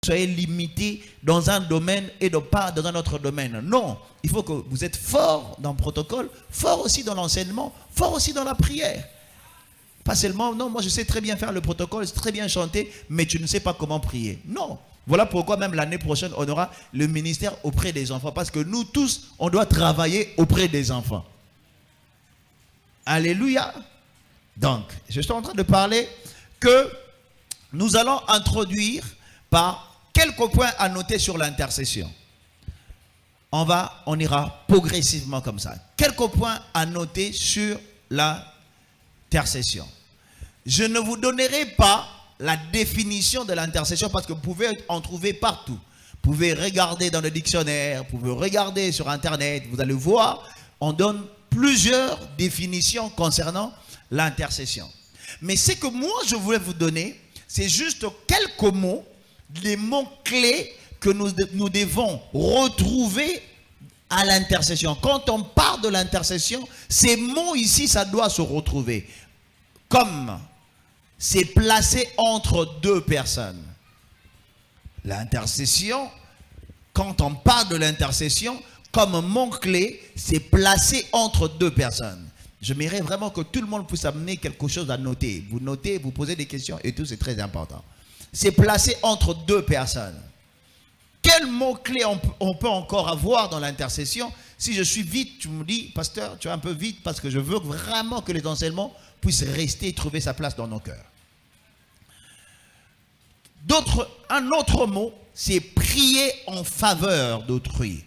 soyez limité dans un domaine et pas dans un autre domaine. Non, il faut que vous êtes fort dans le protocole, fort aussi dans l'enseignement, fort aussi dans la prière. Pas seulement, non, moi je sais très bien faire le protocole, je sais très bien chanter, mais tu ne sais pas comment prier. Non. Voilà pourquoi même l'année prochaine, on aura le ministère auprès des enfants. Parce que nous tous, on doit travailler auprès des enfants. Alléluia. Donc, je suis en train de parler que nous allons introduire par quelques points à noter sur l'intercession. On ira progressivement comme ça. Quelques points à noter sur l'intercession. Je ne vous donnerai pas la définition de l'intercession parce que vous pouvez en trouver partout. Vous pouvez regarder dans le dictionnaire, vous pouvez regarder sur Internet, vous allez voir, on donne plusieurs définitions concernant l'intercession. Mais ce que moi je voulais vous donner, c'est juste quelques mots, les mots clés que nous devons retrouver à l'intercession. Quand on parle de l'intercession, ces mots ici, ça doit se retrouver. Comme c'est placé entre deux personnes. L'intercession, quand on parle de l'intercession, comme mot clé, c'est placé entre deux personnes. J'aimerais vraiment que tout le monde puisse amener quelque chose à noter. Vous notez, vous posez des questions et tout, c'est très important. C'est placé entre deux personnes. Quel mot-clé on peut encore avoir dans l'intercession? Si je suis vite, tu me dis, pasteur, tu es un peu vite parce que je veux vraiment que les enseignements puissent rester et trouver sa place dans nos cœurs. Un autre mot, c'est prier en faveur d'autrui.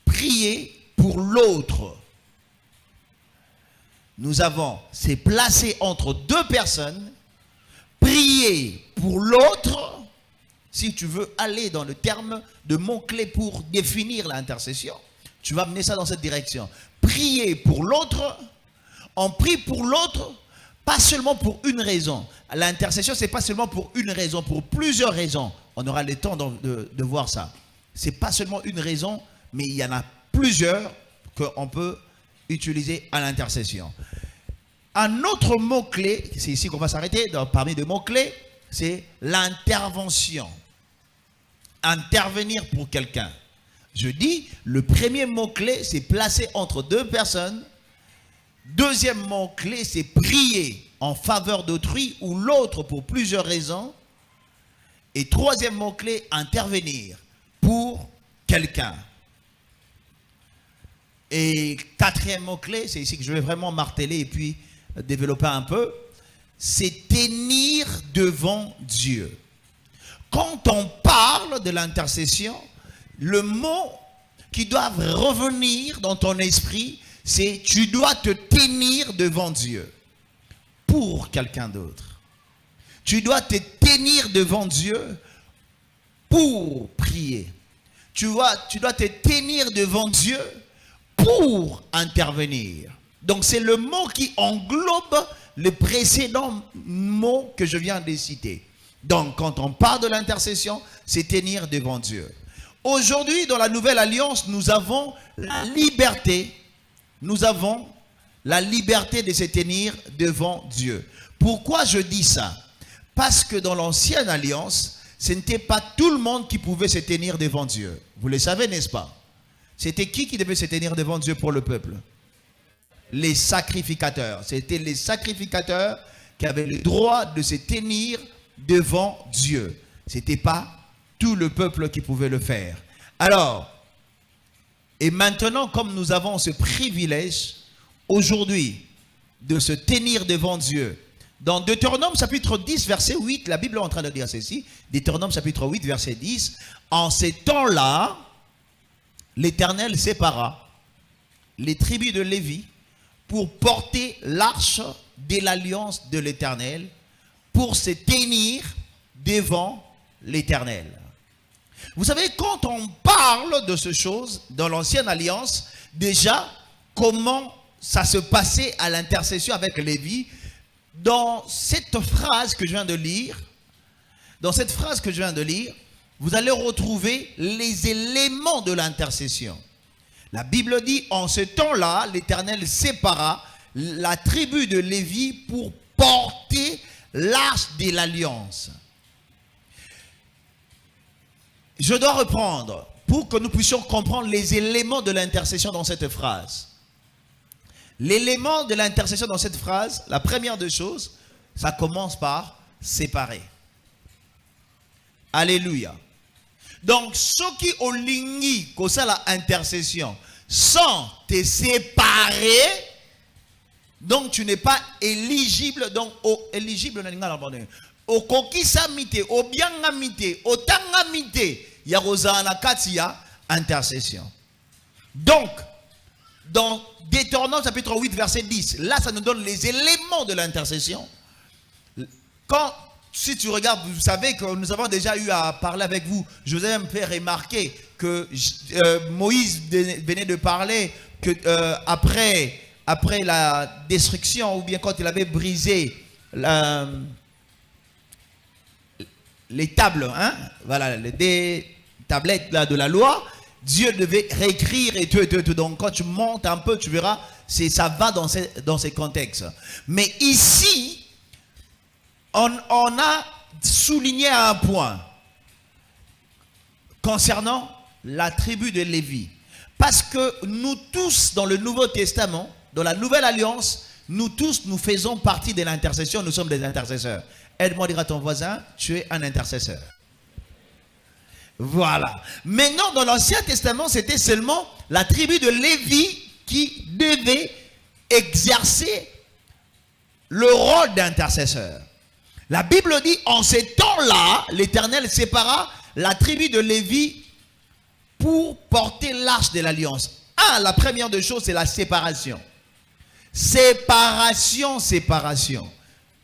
Prier pour l'autre. Nous avons, c'est placé entre deux personnes, prier pour l'autre. Si tu veux aller dans le terme de mots-clés pour définir l'intercession, tu vas mener ça dans cette direction. Prier pour l'autre, on prie pour l'autre, pas seulement pour une raison. L'intercession, ce n'est pas seulement pour une raison, pour plusieurs raisons. On aura le temps de voir ça. Ce n'est pas seulement une raison, mais il y en a plusieurs qu'on peut utiliser à l'intercession. Un autre mot-clé, c'est ici qu'on va s'arrêter, parmi les mots-clés, c'est l'intervention. Intervenir pour quelqu'un. Je dis, le premier mot-clé, c'est placer entre deux personnes. Deuxième mot-clé, c'est prier en faveur d'autrui ou l'autre pour plusieurs raisons. Et troisième mot-clé, intervenir pour quelqu'un. Et quatrième mot-clé, c'est ici que je vais vraiment marteler et puis développer un peu, c'est tenir devant Dieu. Quand on parle de l'intercession, le mot qui doit revenir dans ton esprit, c'est tu dois te tenir devant Dieu pour quelqu'un d'autre. Tu dois te tenir devant Dieu pour prier. Tu dois te tenir devant Dieu pour intervenir. Donc c'est le mot qui englobe le précédent mot que je viens de citer. Donc quand on parle de l'intercession, c'est tenir devant Dieu. Aujourd'hui, dans la Nouvelle Alliance, nous avons la liberté. Nous avons la liberté de se tenir devant Dieu. Pourquoi je dis ça? Parce que dans l'Ancienne Alliance, ce n'était pas tout le monde qui pouvait se tenir devant Dieu. Vous le savez, n'est-ce pas? C'était qui devait se tenir devant Dieu pour le peuple? Les sacrificateurs. C'était les sacrificateurs qui avaient le droit de se tenir devant Dieu. Ce n'était pas tout le peuple qui pouvait le faire. Alors, et maintenant, comme nous avons ce privilège aujourd'hui de se tenir devant Dieu, dans Deutéronome chapitre 10, verset 8, la Bible est en train de dire ceci, Deutéronome chapitre 8, verset 10, en ces temps-là, l'Éternel sépara les tribus de Lévi pour porter l'arche de l'alliance de l'Éternel, pour se tenir devant l'Éternel. Vous savez, quand on parle de ces choses dans l'Ancienne Alliance, déjà, comment ça se passait à l'intercession avec Lévi, dans cette phrase que je viens de lire, vous allez retrouver les éléments de l'intercession. La Bible dit, en ce temps-là, l'Éternel sépara la tribu de Lévi pour porter l'arche de l'alliance. Je dois reprendre pour que nous puissions comprendre les éléments de l'intercession dans cette phrase. L'élément de l'intercession dans cette phrase, la première des choses, ça commence par séparer. Alléluia. Donc, ceux qui ont ligné comme ça l'intercession, sans te séparer, donc tu n'es pas éligible, donc éligible au kokisamite, au biengamite, au tangamite, il y a Rosana Katia, intercession. Donc, dans Deutéronome chapitre 8, verset 10, là ça nous donne les éléments de l'intercession. Si tu regardes, vous savez que nous avons déjà eu à parler avec vous. Je vous ai même fait remarquer que Moïse venait de parler que après la destruction, ou bien quand il avait brisé les tables, hein, voilà, les tablettes là, de la loi, Dieu devait réécrire et tout. Donc quand tu montes un peu, tu verras, ça va dans ces contextes. Mais ici, on a souligné un point concernant la tribu de Lévi. Parce que nous tous, dans le Nouveau Testament, dans la Nouvelle Alliance, nous tous, nous faisons partie de l'intercession, nous sommes des intercesseurs. Aide-moi à dire à ton voisin, tu es un intercesseur. Voilà. Maintenant, dans l'Ancien Testament, c'était seulement la tribu de Lévi qui devait exercer le rôle d'intercesseur. La Bible dit, en ces temps-là, l'Éternel sépara la tribu de Lévi pour porter l'arche de l'alliance. La première des choses, c'est la séparation. Séparation.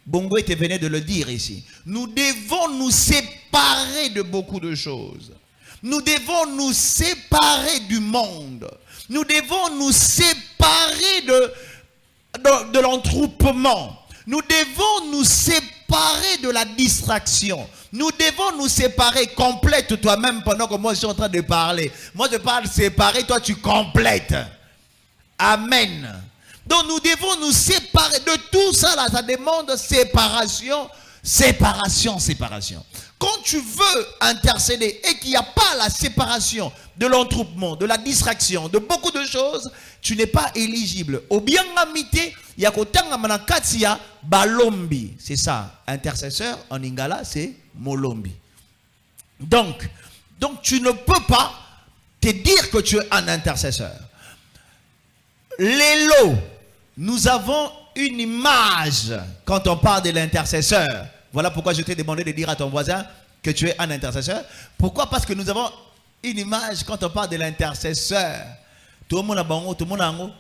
Bongo était venu de le dire ici. Nous devons nous séparer de beaucoup de choses. Nous devons nous séparer du monde. Nous devons nous séparer de l'entroupement. Nous devons nous séparer de la distraction. Nous devons nous séparer. Complète toi-même pendant que moi je suis en train de parler. Moi je parle séparer, toi tu complètes. Amen. Donc nous devons nous séparer de tout ça là. Ça demande séparation. Quand tu veux intercéder et qu'il n'y a pas la séparation de l'entroupement, de la distraction, de beaucoup de choses, tu n'es pas éligible. Au bien amité, il y a kotanga manakatia balombi. C'est ça. Intercesseur en Ingala, c'est molombi. Donc tu ne peux pas te dire que tu es un intercesseur. L'élo, nous avons une image quand on parle de l'intercesseur. Voilà pourquoi je t'ai demandé de dire à ton voisin que tu es un intercesseur. Pourquoi? Parce que nous avons une image quand on parle de l'intercesseur. Tout le monde a bon, tout le monde a un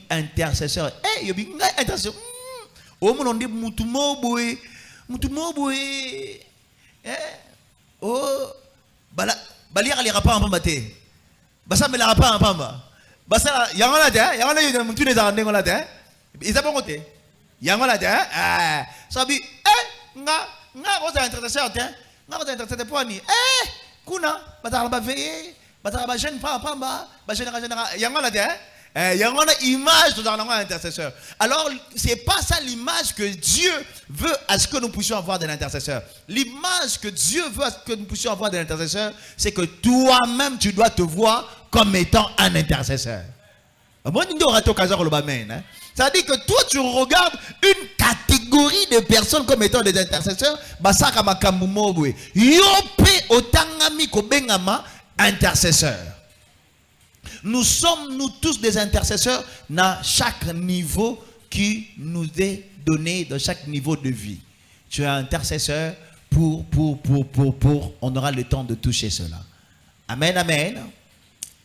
intercesseur. Il y a un intercesseur. Au monde on dit mutumoboué. Oh, balia les rapports en pambaté. Basa me la rapport en pamba. Basa yangala de, yangala yu mutu des arandés ngola de. Ils ont côté. Yangala de, sabi nga rosa intercesseur te. Nga rosa intercesseur pour ni. Kuna batara ba veiller, batara ba jeune pas pamba, ba génération yangala de. Yangala image de un intercesseur. Alors c'est pas ça l'image que Dieu veut à ce que nous puissions avoir de l'intercesseur. L'image que Dieu veut à ce que nous puissions avoir de l'intercesseur, c'est que toi-même tu dois te voir comme étant un intercesseur. Ça dit que toi tu regardes une catégorie de personnes comme étant des intercesseurs. Intercesseur. Nous sommes nous tous des intercesseurs dans chaque niveau qui nous est donné, dans chaque niveau de vie. Tu es intercesseur pour. On aura le temps de toucher cela. Amen, amen.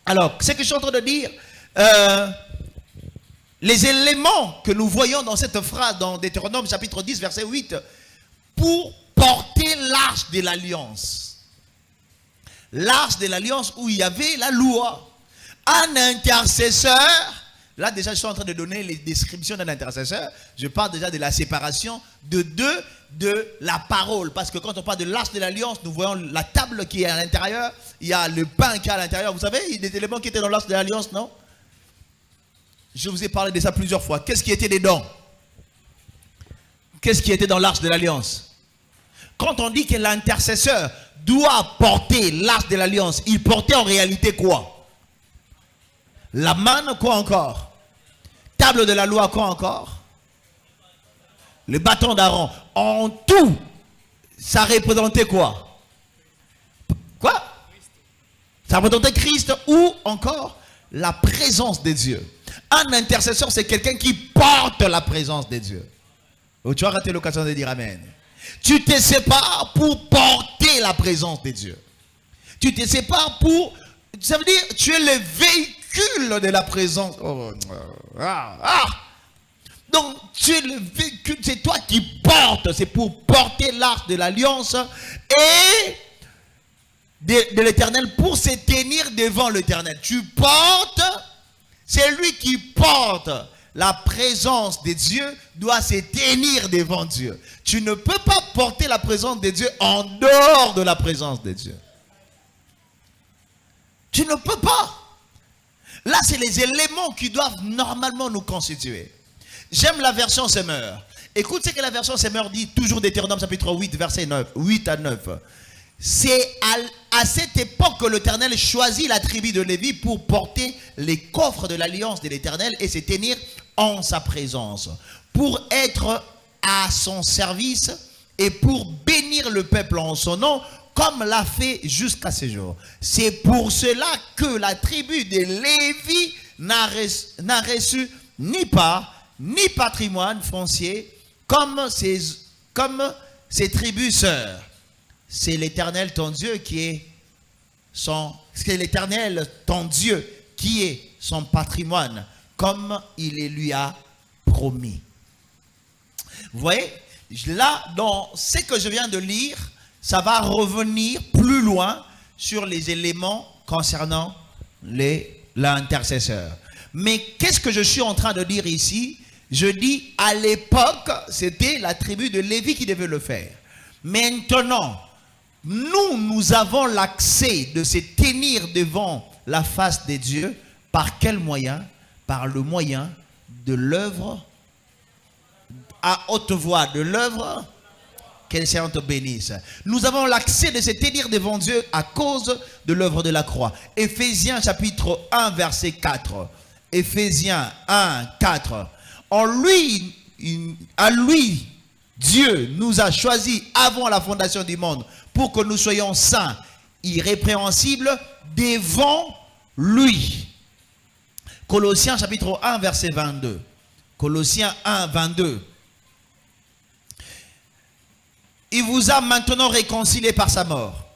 Alors, ce que je suis en train de dire, les éléments que nous voyons dans cette phrase, dans Deutéronome chapitre 10, verset 8, pour porter l'arche de l'alliance. L'arche de l'alliance où il y avait la loi. Un intercesseur, là déjà je suis en train de donner les descriptions d'un intercesseur. Je parle déjà de la séparation de la parole. Parce que quand on parle de l'arche de l'alliance, nous voyons la table qui est à l'intérieur. Il y a le pain qui est à l'intérieur. Vous savez, il y a des éléments qui étaient dans l'arche de l'alliance, non? Je vous ai parlé de ça plusieurs fois. Qu'est-ce qui était dedans? Qu'est-ce qui était dans l'arche de l'alliance? Quand on dit que l'intercesseur doit porter l'arche de l'alliance, il portait en réalité quoi? La manne, quoi encore? Table de la loi, quoi encore? Le bâton d'Aaron. En tout, ça représentait quoi? Quoi? Ça représentait Christ ou encore la présence de Dieu. Un intercesseur, c'est quelqu'un qui porte la présence de Dieu. Oh, tu as raté l'occasion de dire Amen. Tu te sépares pour porter la présence de Dieu. Tu te sépares pour... Ça veut dire, tu es le véhicule de la présence. Donc, tu es le véhicule, c'est toi qui portes. C'est pour porter l'arche de l'alliance et de l'Éternel, pour se tenir devant l'Éternel. Tu portes, c'est lui qui porte. La présence de Dieu doit se tenir devant Dieu. Tu ne peux pas porter la présence de Dieu en dehors de la présence de Dieu. Tu ne peux pas. Là, c'est les éléments qui doivent normalement nous constituer. J'aime la version Semeur. Écoute ce que la version Semeur dit, toujours Deutéronome chapitre 8, verset 9, 8 à 9. C'est à cette époque que l'Éternel choisit la tribu de Lévi pour porter les coffres de l'alliance de l'Éternel et se tenir en sa présence, pour être à son service et pour bénir le peuple en son nom, comme l'a fait jusqu'à ce jour. C'est pour cela que la tribu de Lévi n'a reçu ni part, ni patrimoine foncier, comme ses tribus sœurs. C'est l'Éternel ton Dieu qui est c'est l'Éternel ton Dieu qui est son patrimoine, comme il lui a promis. Vous voyez, là, dans ce que je viens de lire, ça va revenir plus loin sur les éléments concernant l'intercesseur. Mais qu'est-ce que je suis en train de dire ici? Je dis, à l'époque, c'était la tribu de Lévi qui devait le faire. Maintenant, nous avons l'accès de se tenir devant la face de Dieu. Par quel moyen? Par le moyen de l'œuvre à haute voix, de l'œuvre. Que le Seigneur te bénisse. Nous avons l'accès de se tenir devant Dieu à cause de l'œuvre de la croix. Éphésiens chapitre 1 verset 4. Éphésiens 1, 4. À lui, Dieu nous a choisis avant la fondation du monde pour que nous soyons saints, irrépréhensibles devant lui. Colossiens chapitre 1 verset 22. Colossiens 1, 22. Il vous a maintenant réconcilié par sa mort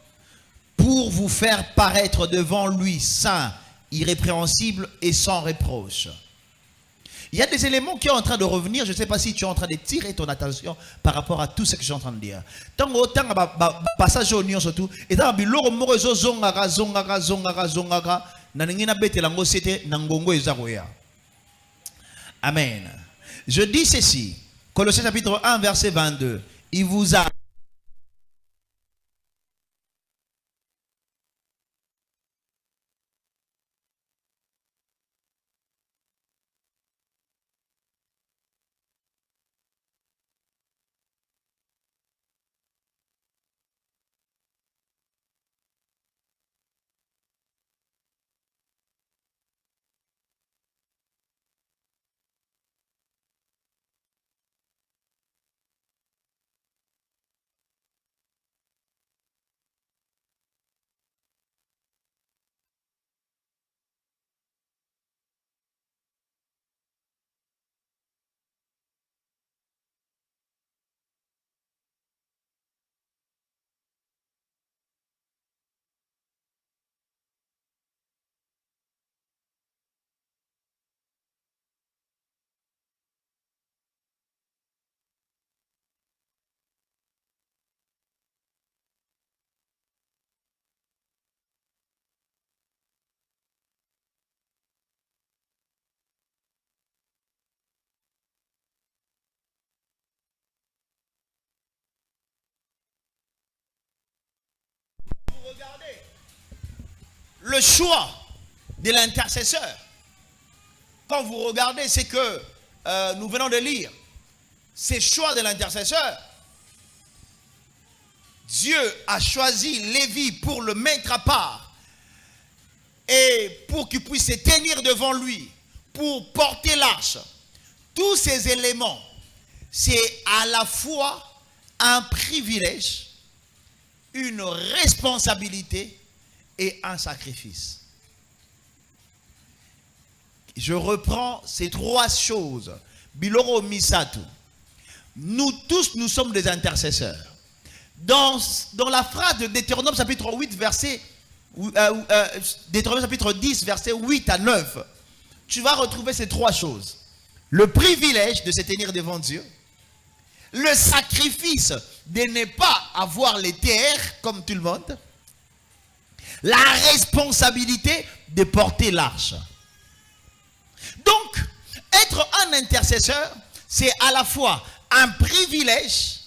pour vous faire paraître devant lui saint, irrépréhensible et sans reproche. Il y a des éléments qui sont en train de revenir. Je ne sais pas si tu es en train de tirer ton attention par rapport à tout ce que je suis en train de dire. Tant que passage au nion surtout, et tant que l'eau morezo zongaga zongaga zongaga zongaga, naningina bete lango sete nangongo ezagoya. Amen. Je dis ceci. Colossiens chapitre 1 verset 22. Il vous a le choix de l'intercesseur. Quand vous regardez ce que nous venons de lire, c'est choix de l'intercesseur. Dieu a choisi Lévi pour le mettre à part et pour qu'il puisse se tenir devant lui, pour porter l'arche. Tous ces éléments, c'est à la fois un privilège, une responsabilité et un sacrifice. Je reprends ces trois choses. Biloro Misatu. Nous tous, nous sommes des intercesseurs. Dans la phrase de Deutéronome chapitre 8, Deutéronome chapitre 10, versets 8 à 9, tu vas retrouver ces trois choses. Le privilège de se tenir devant Dieu, le sacrifice de ne pas avoir les terres comme tout le monde, la responsabilité de porter l'arche. Donc, être un intercesseur, c'est à la fois un privilège,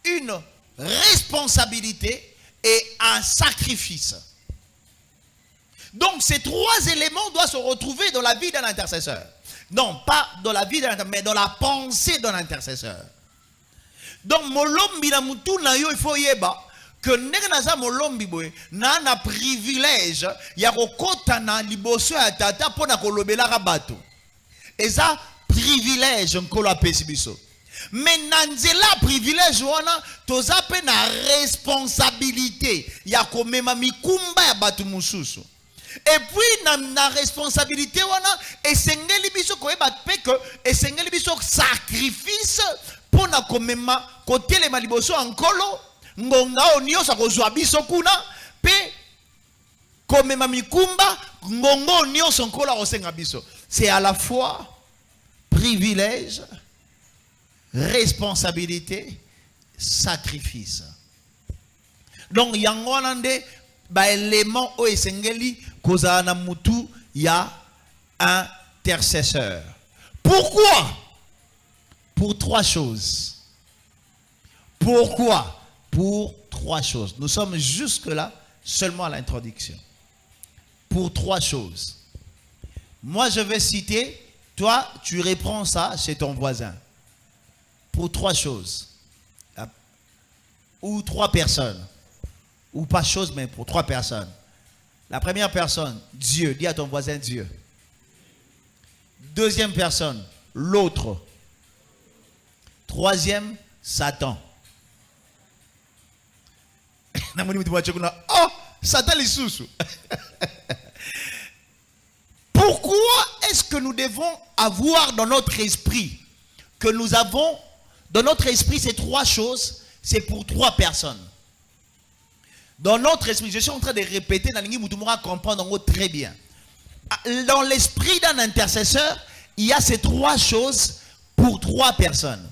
une responsabilité et un sacrifice. Donc, ces trois éléments doivent se retrouver dans la vie d'un intercesseur. Non, pas dans la vie d'un intercesseur, mais dans la pensée d'un intercesseur. Donc, molombi na mutu na yo, il faut yeba que negenaza molombi boy na privilège ya kokota na liboso ya tata pona kolobela rabato. Eza privilège nkolo apesi biso. Mais nanzela privilège wana toza pe na responsabilité ya komema mikumba ya batu mususu. Et puis na responsabilité wana esengeli biso koyeba pe que esengeli biso sacrifice pona komema kotelema liboso ankolo ngonga oniosa kozwa biso kuna pe komema mikumba ngonga oniosa nkola kosenga biso. C'est à la fois privilège, responsabilité, sacrifice. Donc yango nande ba élément o esengeli kozala na mutu ya intercesseur. Pourquoi? Pour trois choses. Pourquoi? Pour trois choses. Nous sommes jusque-là seulement à l'introduction. Pour trois choses. Moi, je vais citer, toi, tu réponds ça chez ton voisin. Pour trois choses. Ou trois personnes. Ou pas chose, mais pour trois personnes. La première personne, Dieu. Dis à ton voisin Dieu. Deuxième personne, l'autre. Troisième, Satan. Oh, Satan les sous. Pourquoi est-ce que nous devons avoir dans notre esprit que nous avons dans notre esprit ces trois choses? C'est pour trois personnes. Dans notre esprit, je suis en train de répéter, comprendre très bien. Dans l'esprit d'un intercesseur, il y a ces trois choses pour trois personnes.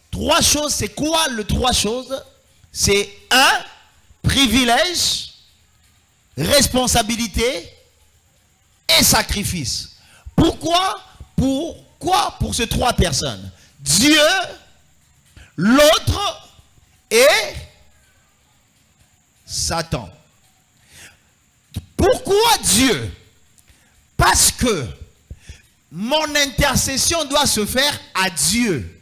Trois choses, c'est quoi les trois choses? C'est un, privilège, responsabilité et sacrifice. Pourquoi? Pourquoi pour ces trois personnes? Dieu, l'autre et Satan. Pourquoi Dieu? Parce que mon intercession doit se faire à Dieu.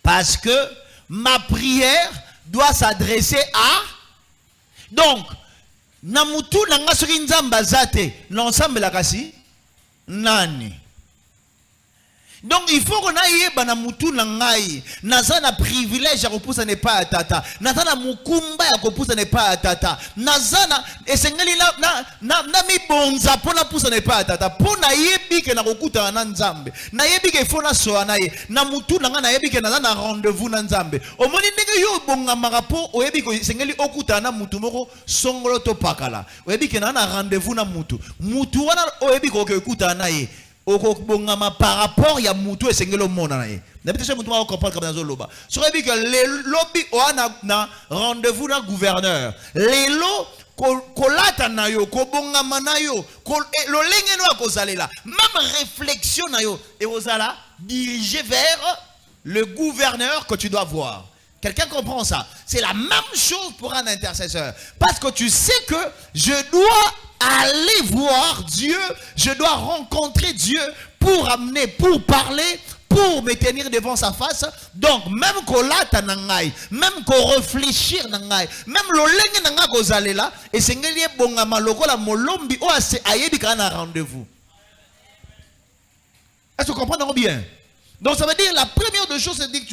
Parce que ma prière doit s'adresser à... Donc, namutu nanga soki nzamba zate l'ensemble la kasi nani. Donc il faut qu'on aille na mutu nangai naza na privilège ya kopusa ne pas tata naza na mukumba ya kopusa ne pas tata naza na esengeli na mi bonza pona pusa ne pas tata pona yebi ke na kokuta na nzambe na yebi ke fona so na ye na mutu nanga na yebi ke naza na rendez-vous na nzambe omoni ndenge yo bonga marapo oyebi ko esengeli okuta na mutu moko songolo to pakala oyebi ke na rendez-vous na mutu wana oyebi ko okuta na ye par rapport ya mutu esengelo mona na ye na peut-être mutu va comprendre comme dans loba so ebi que le lobby na rendez-vous na gouverneur lelo kolata na yo kobongama na yo lolenge no akozalela même réflexion na yo et ozala dirigé vers le gouverneur que tu dois voir. Quelqu'un comprend ça? C'est la même chose pour un intercesseur parce que tu sais que je dois aller voir Dieu, je dois rencontrer Dieu pour amener, pour parler, pour me tenir devant sa face. Donc, même qu'on lata nangai, même qu'on réfléchir nangai, même l'olenge nanga gozalela, et c'est ngeli bongama lokola molombi o ase ayebi kana rendez-vous. Est-ce que vous comprenez bien? Donc, ça veut dire, la première des choses, c'est que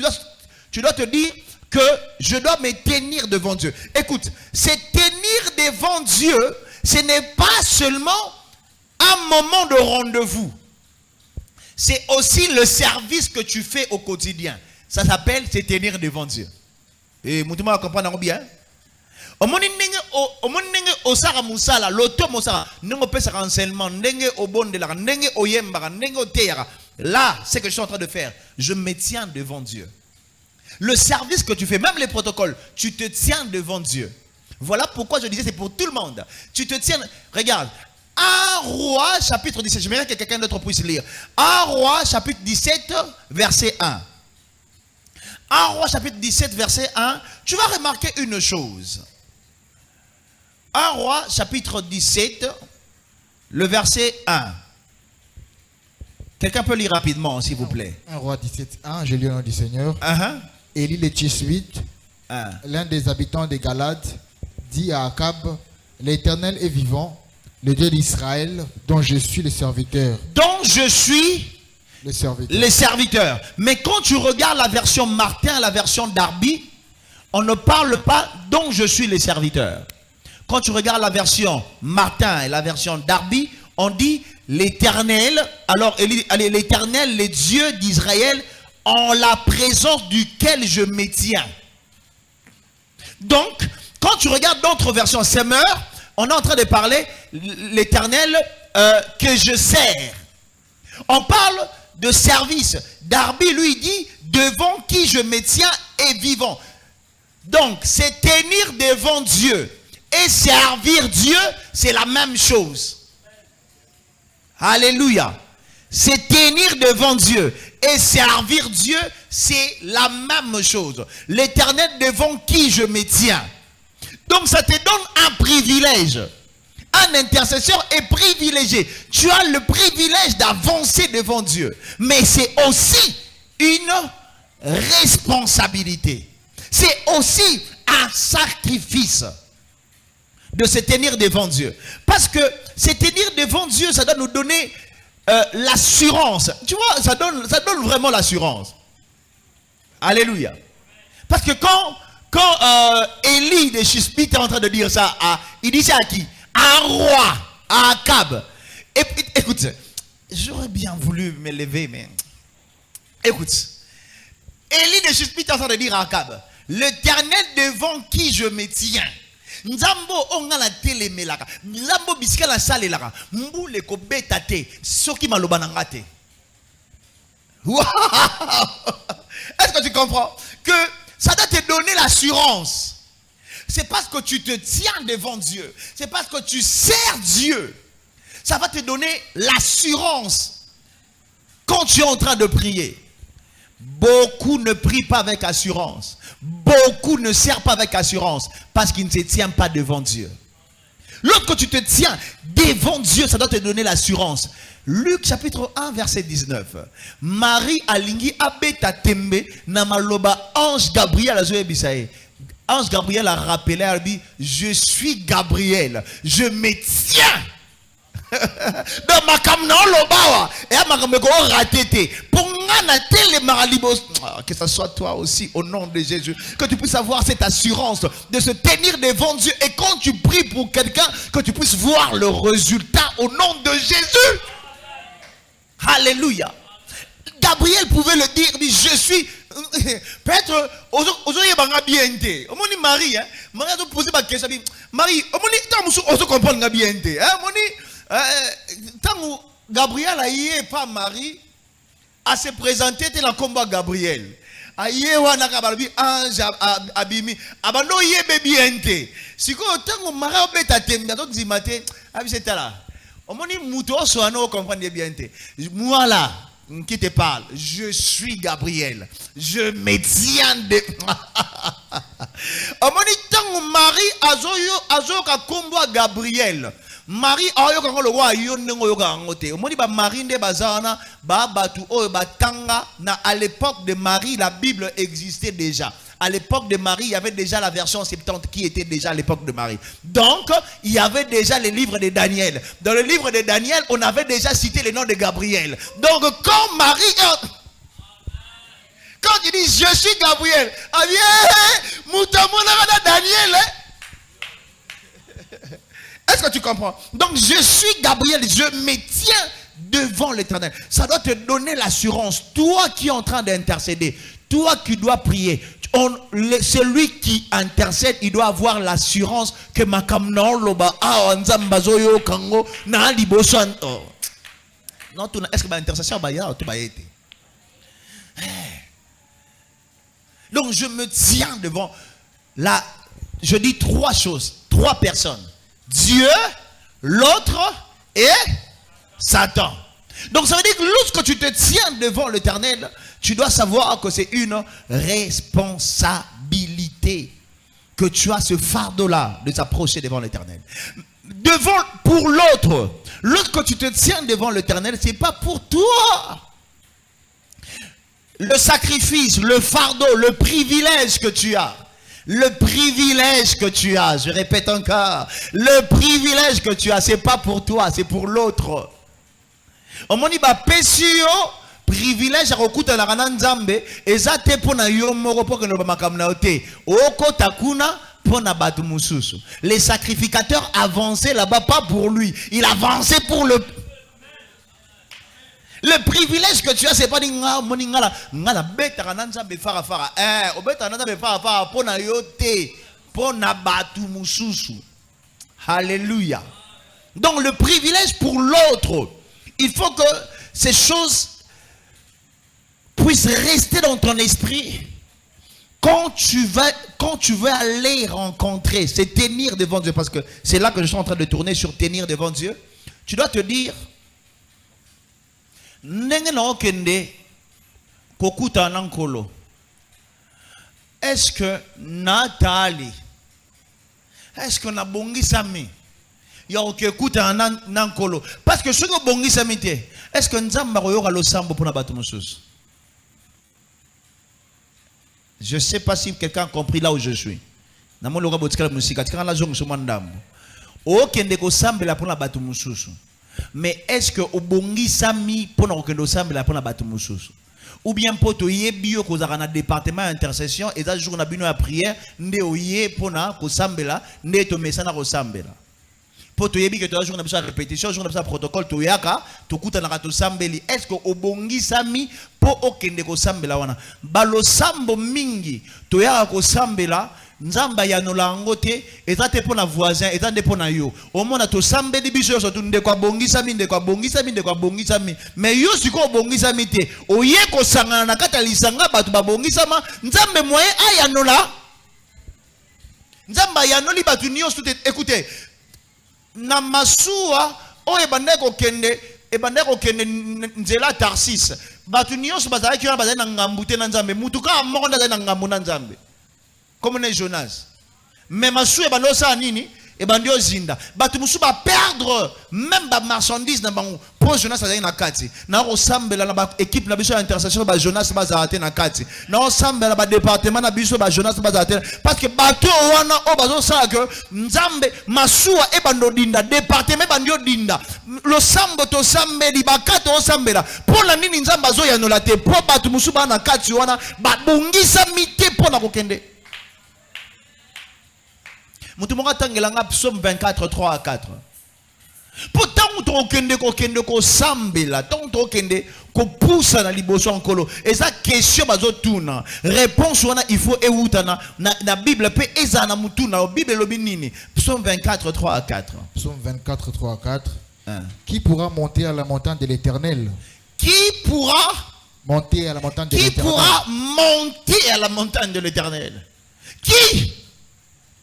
tu dois te dire que je dois me tenir devant Dieu. Écoute, se tenir devant Dieu, ce n'est pas seulement un moment de rendez-vous. C'est aussi le service que tu fais au quotidien. Ça s'appelle se tenir devant Dieu. Et vous comprenez bien? Là, c'est ce que je suis en train de faire. Je me tiens devant Dieu. Le service que tu fais, même les protocoles, tu te tiens devant Dieu. Voilà pourquoi je disais, c'est pour tout le monde. Tu te tiens, regarde, 1 Roi chapitre 17, j'aimerais que quelqu'un d'autre puisse lire. 1 Roi chapitre 17, verset 1. 1 Roi chapitre 17, verset 1, tu vas remarquer une chose. 1 Roi chapitre 17, le verset 1. Quelqu'un peut lire rapidement, s'il vous plaît. 1 Roi 17, 1, je lis au nom du Seigneur. Élie le Tishbite, l'un des habitants des Galades, dit à Akab, l'Éternel est vivant, le Dieu d'Israël, dont je suis le serviteur. Dont je suis le serviteur. Mais quand tu regardes la version Martin, la version Darby, on ne parle pas dont je suis le serviteur. Quand tu regardes la version Martin et la version Darby, on dit l'Éternel. Alors l'Éternel, le Dieu d'Israël, en la présence duquel je me tiens. Donc, quand tu regardes d'autres versions, Semeur, on est en train de parler l'Éternel que je sers. On parle de service. Darby, lui, dit devant qui je me tiens est vivant. Donc, c'est tenir devant Dieu et servir Dieu, c'est la même chose. Alléluia. C'est tenir devant Dieu et servir Dieu, c'est la même chose. L'Éternel devant qui je me tiens. Donc ça te donne un privilège. Un intercesseur est privilégié. Tu as le privilège d'avancer devant Dieu. Mais c'est aussi une responsabilité. C'est aussi un sacrifice de se tenir devant Dieu. Parce que se tenir devant Dieu, ça doit nous donner l'assurance. Tu vois, ça donne vraiment l'assurance. Alléluia. Parce que quand Élie de Tishbite est en train de dire ça, il dit ça à qui? À un roi, à Akab. Écoute, j'aurais bien voulu me lever, mais écoute, Élie de Tishbite est en train de dire à Akab, l'Éternel devant qui je me tiens. Nzambo ongala telemelaka, Nzambo bisika la salelaka, mbule ko betate, soki maloba nangate. Wow! Est-ce que tu comprends que ça doit te donner l'assurance? C'est parce que tu te tiens devant Dieu, c'est parce que tu sers Dieu. Ça va te donner l'assurance quand tu es en train de prier. Beaucoup ne prient pas avec assurance. Beaucoup ne servent pas avec assurance parce qu'ils ne se tiennent pas devant Dieu. Lorsque tu te tiens devant Dieu, ça doit te donner l'assurance. Luc chapitre 1 verset 19. Marie alingi abeta tembe na maloba ange Gabriel azoye bisaye. Ange Gabriel a rappelé, a dit, je suis Gabriel, je me tiens. Donc ma kamna lobawa et ma kameko ratete pour que ce soit toi aussi au nom de Jésus, que tu puisses avoir cette assurance de se tenir devant Dieu et quand tu pries pour quelqu'un, que tu puisses voir le résultat au nom de Jésus. Alléluia. Gabriel pouvait le dire, dit, je suis peut-être aujourd'hui banga bienté. Omoni Marie, hein, Marie a posé ma question, Marie, omoni tant on se comprend nga bienté, hein, omoni tant Gabriel a yé pas Marie à se présenter tel un combat Gabriel. Aye wana kabalbi ange abimi abando yé bienté. Siko tant Marie obeta temba donc zimate abi c'est là. Omoni muto so ano comprendre bienté. Moi là qui te parle, je suis Gabriel, je me tiens de Omoni tant Marie azoka combat Gabriel Marie ayoka le roi yonengo yoka ngote. Omoni ba Marie nde bazana ba batu o batanga na à l'époque de Marie la Bible existait déjà. À l'époque de Marie, il y avait déjà la version 70 qui était déjà à l'époque de Marie. Donc, il y avait déjà les livres de Daniel. Dans le livre de Daniel, on avait déjà cité le nom de Gabriel. Donc, quand Marie quand il dit je suis Gabriel, Daniel. Est-ce que tu comprends? Donc je suis Gabriel, je me tiens devant l'Éternel. Ça doit te donner l'assurance. Toi qui es en train d'intercéder, toi qui dois prier, celui qui intercède, il doit avoir l'assurance que ma kamnon loba nzambazoyo kango na liboso. Non, est-ce que ma intercession ba ya tout ba été? Donc je me tiens devant la, je dis trois choses, trois personnes. Dieu, l'autre et Satan. Donc ça veut dire que lorsque tu te tiens devant l'Éternel, tu dois savoir que c'est une responsabilité, que tu as ce fardeau-là de t'approcher devant l'Éternel. Pour l'autre, lorsque tu te tiens devant l'Éternel, c'est pas pour toi. Le sacrifice, le fardeau, le privilège que tu as. Le privilège que tu as, je répète encore, le privilège que tu as, c'est pas pour toi, c'est pour l'autre. On m'a dit, privilège à okuta na kana nzambe ezate pona yo moko po que no makamna ote okota kuna pona batu mususu. Les sacrificateurs avançaient là-bas pas pour lui, il avançait pour le privilège que tu as, c'est pas di ngala beta kana nzambe fara fara obeta nzambe fara fara pona yo te pona batu mususu. Alléluia. Donc le privilège pour l'autre, il faut que ces choses puisse rester dans ton esprit quand tu veux aller rencontrer, c'est tenir devant Dieu, parce que c'est là que je suis en train de tourner sur tenir devant Dieu. Tu dois te dire est-ce que Nathalie, est-ce qu'on a bongi sami parce que ce que bongi sami est-ce que nzamba koyoka losambo pour na batu mosusu? Je ne sais pas si quelqu'un a compris là où je suis. Mais est-ce que au bongi sami pour nous sambela pour batu mususu? Ou bien pour to yebio ko za na département intercession et ça jour na bino à prière nde oye pour na ko sambela nde to mesana ko sambela. Pour to yebi que to jour na besoin répétition, jour na besoin protocole to yaka to kuta na to sambeli. Est-ce que au bongi sami pour okende ko sambela wana balo sambo mingi to yaka ko sambela nzamba ya nolangote ezate pona voisin ezate pona yo omona to sambeli biso so tunde kwa bongisa mi nde kwa bongisa mi nde kwa bongisa mi mais yo siko bongisa mi te oye ko sangana na kata lisanga batu ba bongisa ma nzambe moyen aya nola nzamba ya noli batu nyo tout. Écoutez na masuwa o ebandeko kende nzela Tarsis batu nyo so bazala ki bazala na ngambute na nzambe mutuka moko ndaza na ngambu na nzambe comme ne Jonas. Mais masu e bando sa nini e bandio zinda batu musu ba perdre même ba marchandise na bango pour Jonas azali na kati na ressemble na ba équipe na biso ya intercession ba Jonas ba zaate na kati na ressemble na ba département na biso ba Jonas ba zaate parce que bato wana o bazo sa que nzambe masuwa e bando dinda département bandio dinda lo sambo to sambeli bakato o sambela pour la nini nzamba zo ya nola te pour batu musu ba na kati wana ba bongisa mite pour na kokende. Psaume 24, 3 à 4. Pourtant, on kende ko sambela, tant on kende ko poussa na liboso enkolo. Et ça question bazo tuna. Réponse wana il faut eutana na Bible pe ezana mutuna o Bible lobi nini. Psaume 24, 3 à 4. Psaume 24, 3 à 4. Qui pourra monter à la montagne de l'Éternel? Qui pourra monter à la montagne de l'Éternel? Qui pourra monter à la montagne de l'Éternel?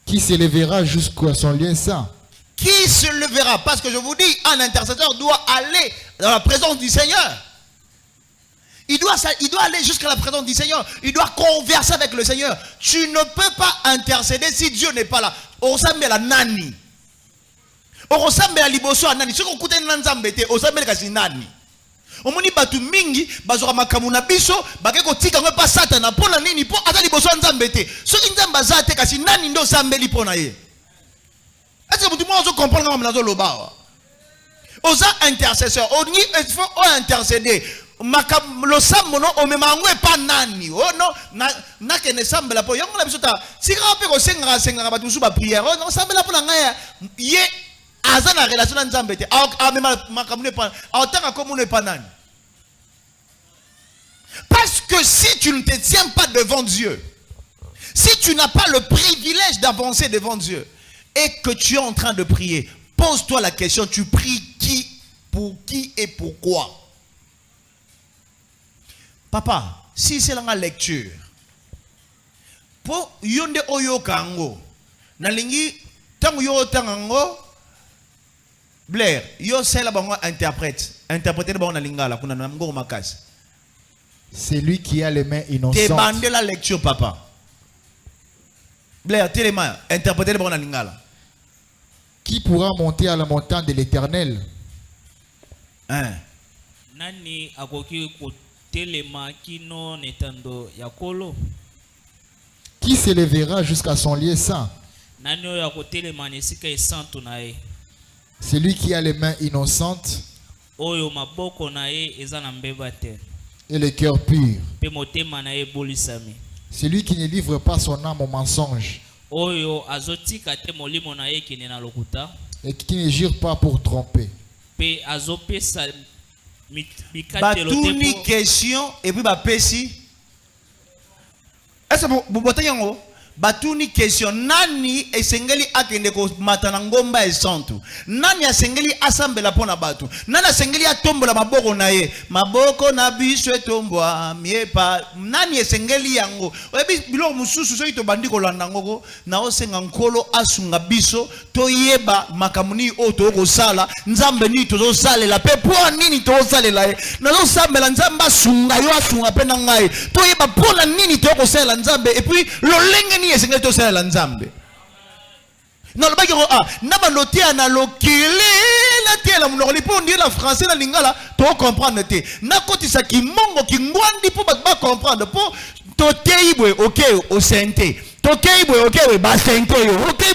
Qui s'élèvera jusqu'à son lieu saint? Qui se levera? Parce que je vous dis, un intercesseur doit aller dans la présence du Seigneur. Il doit aller jusqu'à la présence du Seigneur. Il doit converser avec le Seigneur. Tu ne peux pas intercéder si Dieu n'est pas là. On s'appelle la nani. okosambela liboso ya nani soki okutani na nzambe te osambeli kasi nani omoni batu mingi bazoka makambo na biso bake kotika ngo pa satana mpona nini mpo aza liboso ya nzambe te soki nzambe aza te kasi nani nde osambeli mpo na ye est-ce que mutu moko ozokomprendre nga nazoloba awa oza intercesseur oni faut intercéder losambo no omema yango epa nani oh no nakende sambela mpo yango na biso ta sikaka mpe kosengaka bato mosusu bapriere o sambela mpo na ngai ye aza na relation na nzambe te amema makambo epa aotanga komono epa nani parce que si tu ne te tiens pas devant Dieu, si tu n'as pas le privilège d'avancer devant Dieu et que tu es en train de prier, pose-toi la question, tu pries qui, pour qui et pourquoi? Papa, si c'est la lecture, pour yonde oyo kango, nalingi tango yo tango, Blair, yo c'est la bango interprète, interpréter la bango na lingala, kuna na mgo makasi. C'est lui qui a les mains innocentes. Demandez la lecture, papa. Blair, télé mains, interpréter la bango na lingala. Qui pourra monter à la montagne de l'Éternel? Nani akoki kotelema kino netando yakolo? Qui s'élèvera jusqu'à son lieu saint? Nani oyo akotelema nesika esantu na ye? C'est lui qui a les mains innocentes oyo maboko na ye eza na mbeba te et le cœur pur. Pe motema na ye bolisami. C'est lui qui ne livre pas son âme au mensonge oyo azotika te molimo na ye kene na lokuta et qui ne jure pas pour tromper. Pe azopesa batuni question et puis bapesi. Est-ce que vous botez yango? Batuni question nani esengeli akende ko matana ngomba esantu nani asengeli asambela pona batu nani asengeli atombola maboko na ye maboko na biso etombwa miepa nani esengeli yango oyebi bilo mususu so ito bandiko landa ngoko na osenga nkolo asunga biso toyeba makamuni o to ko sala nzambe ni to salela pe po nini to salela ye na zo sambela nzamba sunga yo asunga pe na ngai toyeba pona nini to ko sala nzambe et puis lolenge esengeli to sala nzambe na lobaki na balote na lokele la tela munoko lipo ndi la français na lingala to comprendre te na kotisa ki mongo ki ngwandi po ba comprendre po to teibwe okay o sente to teibwe okay ba sente yo okay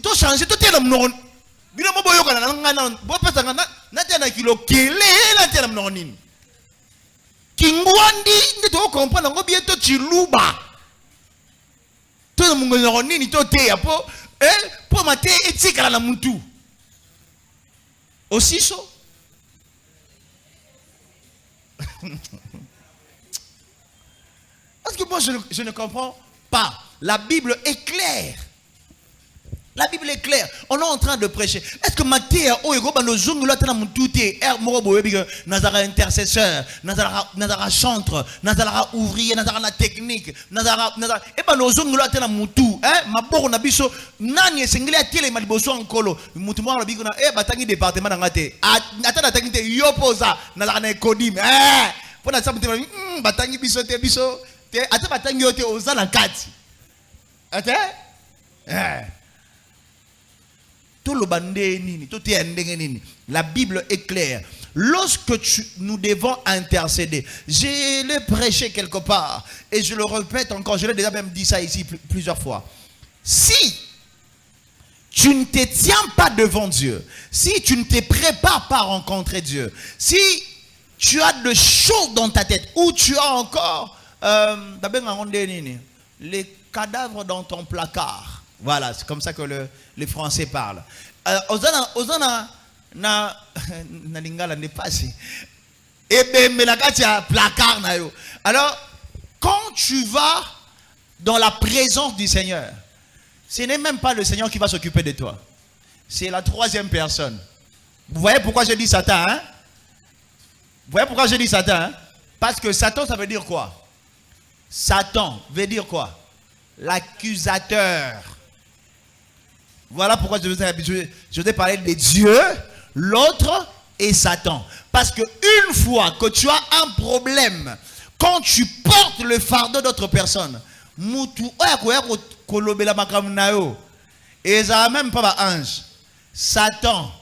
to changer to tela munoko bino mo boyoka na ngana bo pesa ngana na tena ki lokele la tela munoko nini ki ngwandi ndi to comprendre ngo bientôt chiluba tout le monde nini to te ya po po mate etikala na mutu aussi so parce que moi je ne comprends pas. La Bible est claire. La Bible est claire. On est en train de prêcher. Est-ce que Matthieu, Nazara intercesseur, Nazara chantre, Nazara ouvrier, Nazara technique, Nazara et ben nos ongles là mutu, ma boro na biso nani sengeli atele maliboso ankolo mutu mo na biko na batangi département na ngate atana tangi te yopoza Nazara na kodim pona sa mutu batangi biso te ata batangi yote ozala kati ate la Bible est claire. Lorsque nous devons intercéder, je l'ai prêché quelque part et je le répète encore, je l'ai déjà même dit ça ici plusieurs fois. Si tu ne te tiens pas devant Dieu, si tu ne te prépares pas à rencontrer Dieu, si tu as de choses dans ta tête ou tu as encore les cadavres dans ton placard. Voilà, c'est comme ça que les Français parlent. Ozana na lingala n'est pas si. Placard na yo. Alors, quand tu vas dans la présence du Seigneur, ce n'est même pas le Seigneur qui va s'occuper de toi. C'est la troisième personne. Vous voyez pourquoi je dis Satan, hein? Vous voyez pourquoi je dis Satan, hein? Parce que Satan, ça veut dire quoi? Satan veut dire quoi? L'accusateur. Voilà pourquoi je vous ai parlé de Dieu, l'autre et Satan. Parce que une fois que tu as un problème, quand tu portes le fardeau d'autre personne, et ça même pas un ange. Satan,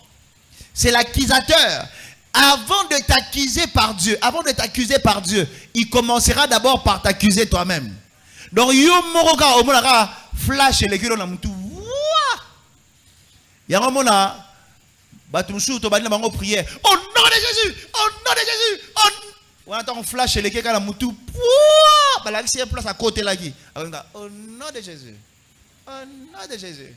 c'est l'accusateur. Avant de t'accuser par Dieu, il commencera d'abord par t'accuser toi-même. Donc, yo moroka omonaka flash le kilo na mutu. Ya ngomona batumsu to bani na bango prière. Au nom de Jésus, au nom de Jésus. On attend flash le kilo na mutu. Balaki c'est place à côté là qui. Au nom de Jésus. Au nom de Jésus.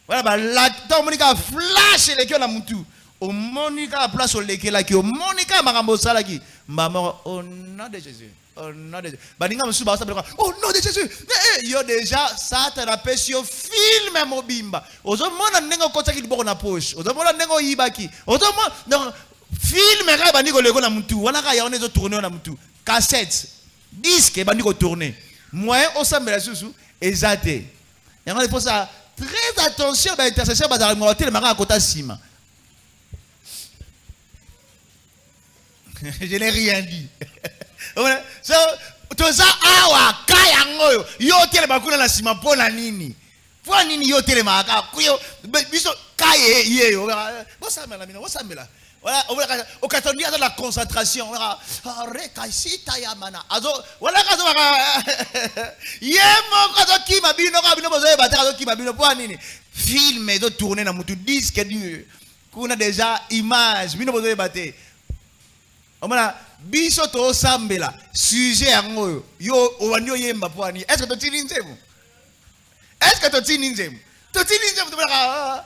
Voilà bah là tant monika flash le kilo na mutu. Au monika place au leke là qui au monika makambo sala qui. Maman au nom de Jésus. Au nom de Jésus. Au nom de Jésus. Yo déjà Satan a pêché au film mobimba. Ozo mona nengo kota ki liboko na poche. Ozo mona nengo yibaki. Ozo mona film ka bandi ko leko na mutu. Wana ka yaone zo tourner na mutu. Cassette, disque bandi ko tourner. Moyen au sambela susu ezate. Yango il faut ça très attention ba intercession ba za ngotel maka kota sima. Je n'ai rien dit. So, toza awa kaya ngoyo yo tele bakuna na sima pona nini? Pona nini yo tele maka kuyo biso kaye yeyo. Bosamela mina, bosamela. Voilà, on katondia dans la concentration. Rekasita ya mana. Azo wala kazo maka yemo kazo kima bino ka bino bozo bataka kazo kima bino pona nini? Film ezo tourner na mutu disque du kuna déjà image bino bozo bate. Omana biso to sambela sujet yango yo owanyo yemba poani. Est-ce que to tini nzemu? Est-ce que to tini nzemu? To tini nzemu to baka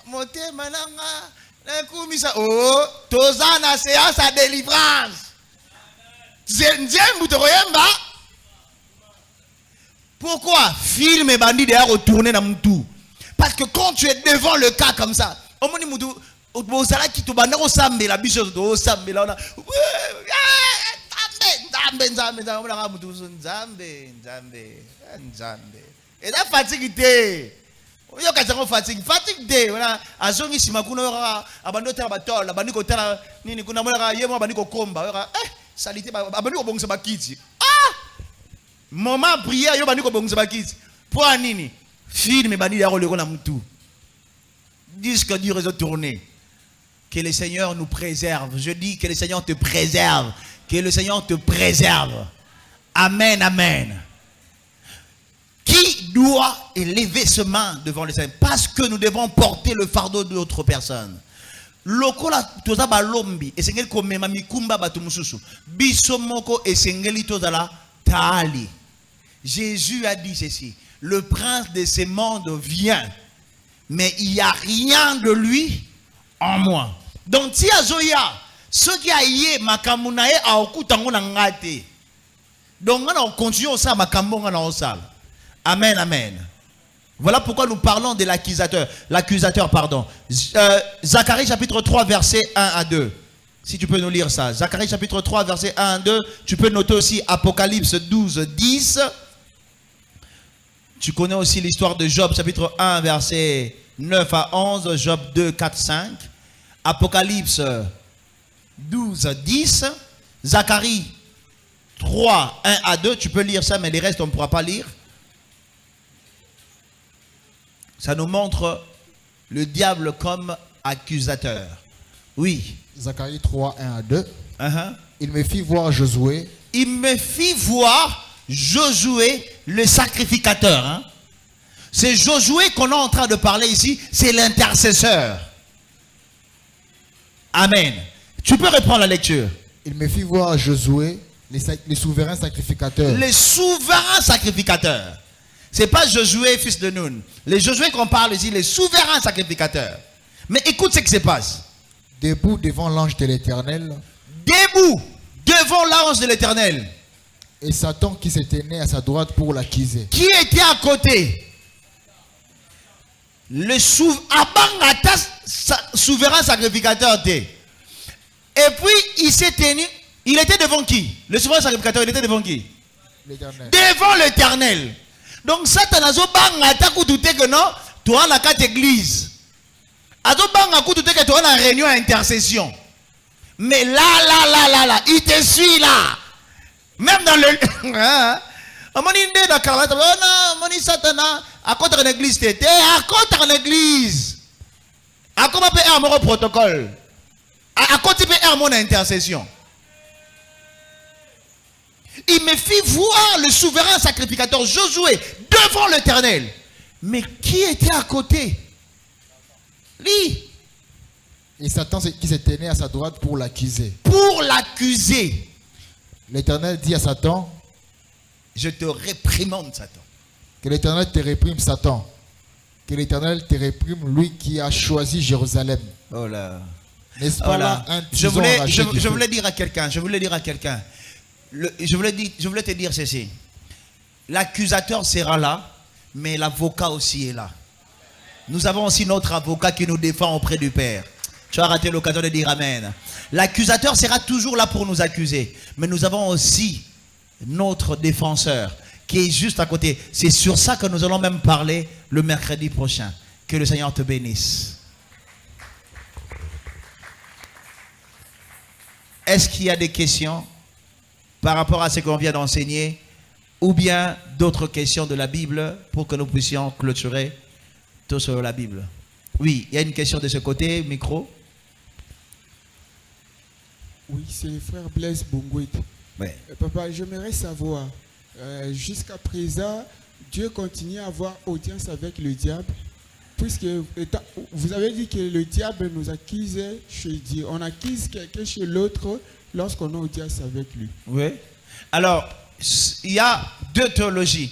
motema nanga na kumisa oh tozana séance à délivrance. Nzemu to yemba. Pourquoi film et bandit de retourner na mutu? Parce que quand tu es devant le cas comme ça, omoni mutu Bozala qui te bande au sambe la biche au sambe là on a nzambe et la fatigue té yo kaza fatigue té voilà azongi sima kuna abando tera batol abandi ko tera nini kuna mona yemo abandi ko komba salite abandi ko bongisa bakiti moment prière yo abandi ko bongisa bakiti pour nini film bandi ya roleko na mutu disque du réseau tourné. Que le Seigneur nous préserve. Je dis que le Seigneur te préserve. Que le Seigneur te préserve. Amen, amen. Qui doit élever ses mains devant le Seigneur? Parce que nous devons porter le fardeau d'autres personnes. Lokola toza balombi esengeli komema mikumba batu mususu. Biso moko esengeli tozala taali. Jésus a dit ceci. Le prince de ce monde vient. Mais il n'y a rien de lui en moi. Donc si azoya ceux qui aillé makamunae a okutango na ngate. Donc on continue ça makambo na osal. Amen, amen. Voilà pourquoi nous parlons de l'accusateur pardon. Zacharie chapitre 3 verset 1 à 2. Si tu peux nous lire ça. Zacharie chapitre 3 verset 1 à 2, tu peux noter aussi Apocalypse 12 10. Tu connais aussi l'histoire de Job chapitre 1 verset 9 à 11, Job 2 4 5. Apocalypse 12, 10, Zacharie 3, 1 à 2, tu peux lire ça, mais les restes on ne pourra pas lire. Ça nous montre le diable comme accusateur. Oui. Zacharie 3, 1 à 2. Il me fit voir Josué. Il me fit voir Josué, le sacrificateur. Hein? C'est Josué qu'on est en train de parler ici, c'est l'intercesseur. Amen. Tu peux reprendre la lecture. Il me fit voir Josué, les souverains sacrificateurs. Les souverains sacrificateurs. Ce n'est pas Josué, fils de Nun. Les Josué qu'on parle ici, les souverains sacrificateurs. Mais écoute ce qui se passe. Debout devant l'ange de l'Éternel. Debout devant l'ange de l'Éternel. Et Satan qui se tenait à sa droite pour l'accuser. Qui était à côté? Le souverain sacrificateur. Et puis il s'est tenu. Il était devant qui? Le souverain sacrificateur, il était devant qui? L'Éternel. Devant l'Éternel. Donc Satan a douté que non, toi la carte église. Que toi la réunion intercession. Mais là, il te suit là. Même dans le À contre une église, t'étais à contre une église. À comment payer mon protocole. À côté payer mon intercession. Il me fit voir le souverain sacrificateur Josué devant l'Éternel. Mais qui était à côté? Lui. Et Satan qui s'est tenu à sa droite pour l'accuser. Pour l'accuser. L'Éternel dit à Satan, je te réprimande, Satan. Que l'Éternel te réprime, Satan. Que l'Éternel te réprime, lui qui a choisi Jérusalem. Oh là. N'est-ce pas là un je voulais dire à quelqu'un, je voulais te dire ceci. L'accusateur sera là, mais l'avocat aussi est là. Nous avons aussi notre avocat qui nous défend auprès du Père. Tu as raté l'occasion de dire Amen. L'accusateur sera toujours là pour nous accuser. Mais nous avons aussi notre défenseur qui est juste à côté. C'est sur ça que nous allons même parler le mercredi prochain. Que le Seigneur te bénisse. Est-ce qu'il y a des questions par rapport à ce qu'on vient d'enseigner ou bien d'autres questions de la Bible pour que nous puissions clôturer tout sur la Bible? Oui, il y a une question de ce côté, micro. Oui, c'est le frère Blaise Bongouet. Ouais. Papa, j'aimerais savoir, jusqu'à présent, Dieu continue à avoir audience avec le diable, puisque vous avez dit que le diable nous accusait chez Dieu. On accuse quelqu'un chez l'autre lorsqu'on a audience avec lui. Oui. Alors, il y a deux théologies.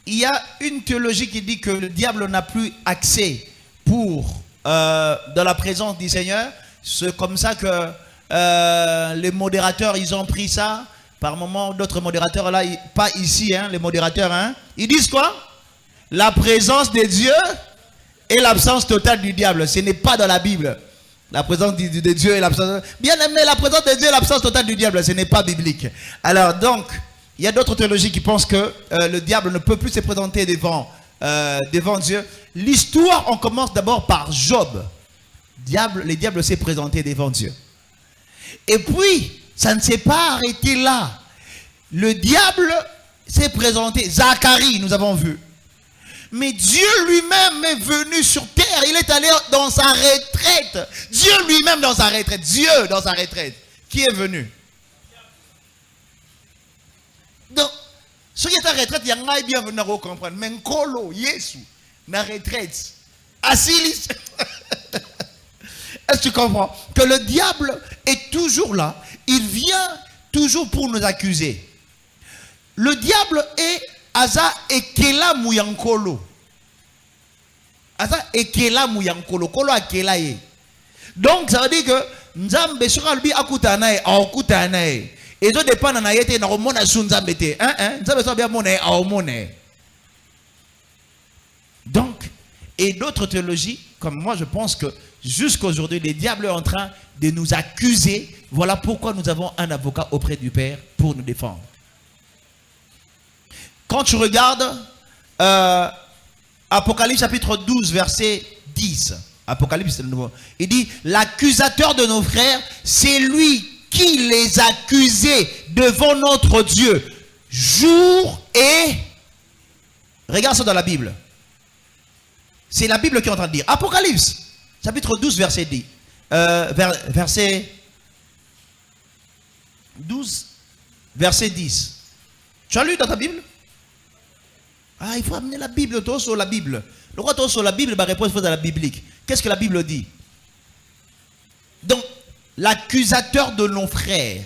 Il y a une théologie qui dit que le diable n'a plus accès dans la présence du Seigneur. C'est comme ça que les modérateurs, ils ont pris ça. Par moment, d'autres modérateurs, là, pas ici, hein, les modérateurs, hein, ils disent quoi? La présence de Dieu et l'absence totale du diable. Ce n'est pas dans la Bible. La présence de Dieu et l'absence... Bien aimé, la présence de Dieu et l'absence totale du diable, ce n'est pas biblique. Alors donc, il y a d'autres théologies qui pensent que le diable ne peut plus se présenter devant Dieu. L'histoire, on commence d'abord par Job. Le diable s'est présenté devant Dieu. Et puis, ça ne s'est pas arrêté là. Le diable s'est présenté. Zacharie, nous avons vu. Mais Dieu lui-même est venu sur terre. Il est allé dans sa retraite. Dieu lui-même dans sa retraite. Dieu dans sa retraite. Qui est venu? Donc, ce qui est en retraite, il y a un bien venu comprendre. Mais Nkolo, Yesu, na retraite. Assis. Est-ce que tu comprends? Que le diable est toujours là. Il vient toujours pour nous accuser. Le diable est Aza Ekela Mouyankolo. Aza Ekela Mouyankolo. Kolo Akela ye. Donc ça veut dire que Nzambe sera lui akutanae, akutanae. Et ça dépend de naïté, na romona sunzambete. Nzambe sera bien moné, aomone. Donc, et d'autres théologies, comme moi je pense que jusqu'à aujourd'hui, les diables sont en train de nous accuser. Voilà pourquoi nous avons un avocat auprès du Père pour nous défendre. Quand tu regardes Apocalypse chapitre 12, verset 10, Apocalypse c'est le nouveau, il dit, l'accusateur de nos frères, c'est lui qui les accusait devant notre Dieu, jour et... Regarde ça dans la Bible. C'est la Bible qui est en train de dire. Apocalypse chapitre 12, verset 10. Verset 12, verset 10. Tu as lu dans ta Bible? Ah, il faut amener la Bible, toi sur la Bible. Le roi, toi sur la Bible, ma réponse est dans la biblique. Qu'est-ce que la Bible dit? Donc, l'accusateur de nos frères,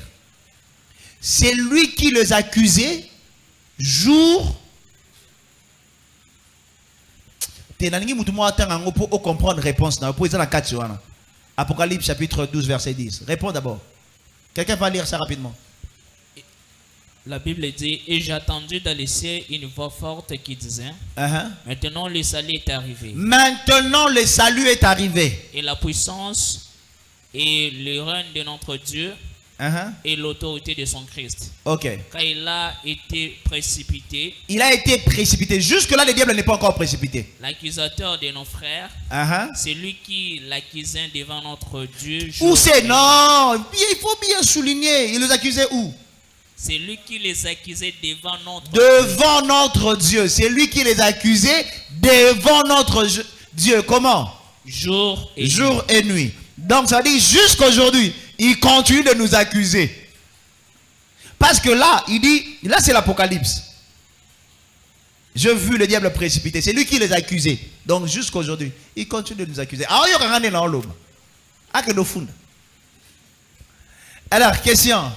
c'est lui qui les accusait jour. Pour comprendre la réponse. Apocalypse chapitre 12, verset 10. Réponds d'abord. Quelqu'un va lire ça rapidement. La Bible dit, et j'ai entendu dans les cieux une voix forte qui disait, maintenant le salut est arrivé. Maintenant le salut est arrivé. Et la puissance et le règne de notre Dieu et l'autorité de son Christ. Ok. Car il a été précipité. Il a été précipité. Jusque-là, le diable n'est pas encore précipité. L'accusateur de nos frères, c'est lui qui l'accusait devant notre Dieu. Où c'est? Non, il faut bien souligner. Il les accusait où? C'est lui qui les accusait devant notre Dieu. C'est lui qui les accusait devant notre Dieu. Comment? Jour et nuit. Donc ça dit jusqu'aujourd'hui, il continue de nous accuser. Parce que là, il dit, là c'est l'Apocalypse. J'ai vu le diable précipiter. C'est lui qui les a accusés. Donc jusqu'aujourd'hui, il continue de nous accuser. Alors, question.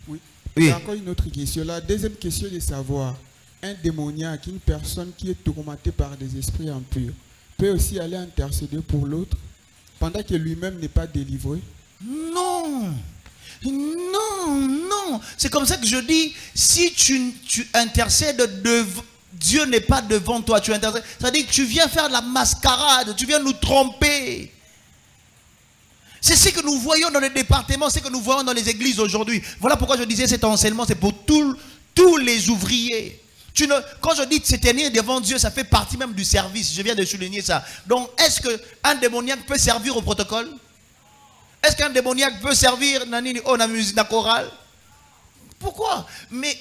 Oui. Il y a encore une autre question. La deuxième question est de savoir, un démoniaque, une personne qui est tourmentée par des esprits impurs, peut aussi aller intercéder pour l'autre pendant que lui-même n'est pas délivré? Non. Non. C'est comme ça que je dis, si tu intercèdes Dieu n'est pas devant toi, tu intercèdes. Ça veut dire que tu viens faire de la mascarade, tu viens nous tromper. C'est ce que nous voyons dans les départements, c'est ce que nous voyons dans les églises aujourd'hui. Voilà pourquoi je disais cet enseignement, c'est pour tous les ouvriers. Quand je dis se tenir devant Dieu, ça fait partie même du service. Je viens de souligner ça. Donc, est-ce qu'un démoniaque peut servir au protocole? Est-ce qu'un démoniaque peut servir dans la musique chorale? Pourquoi? Mais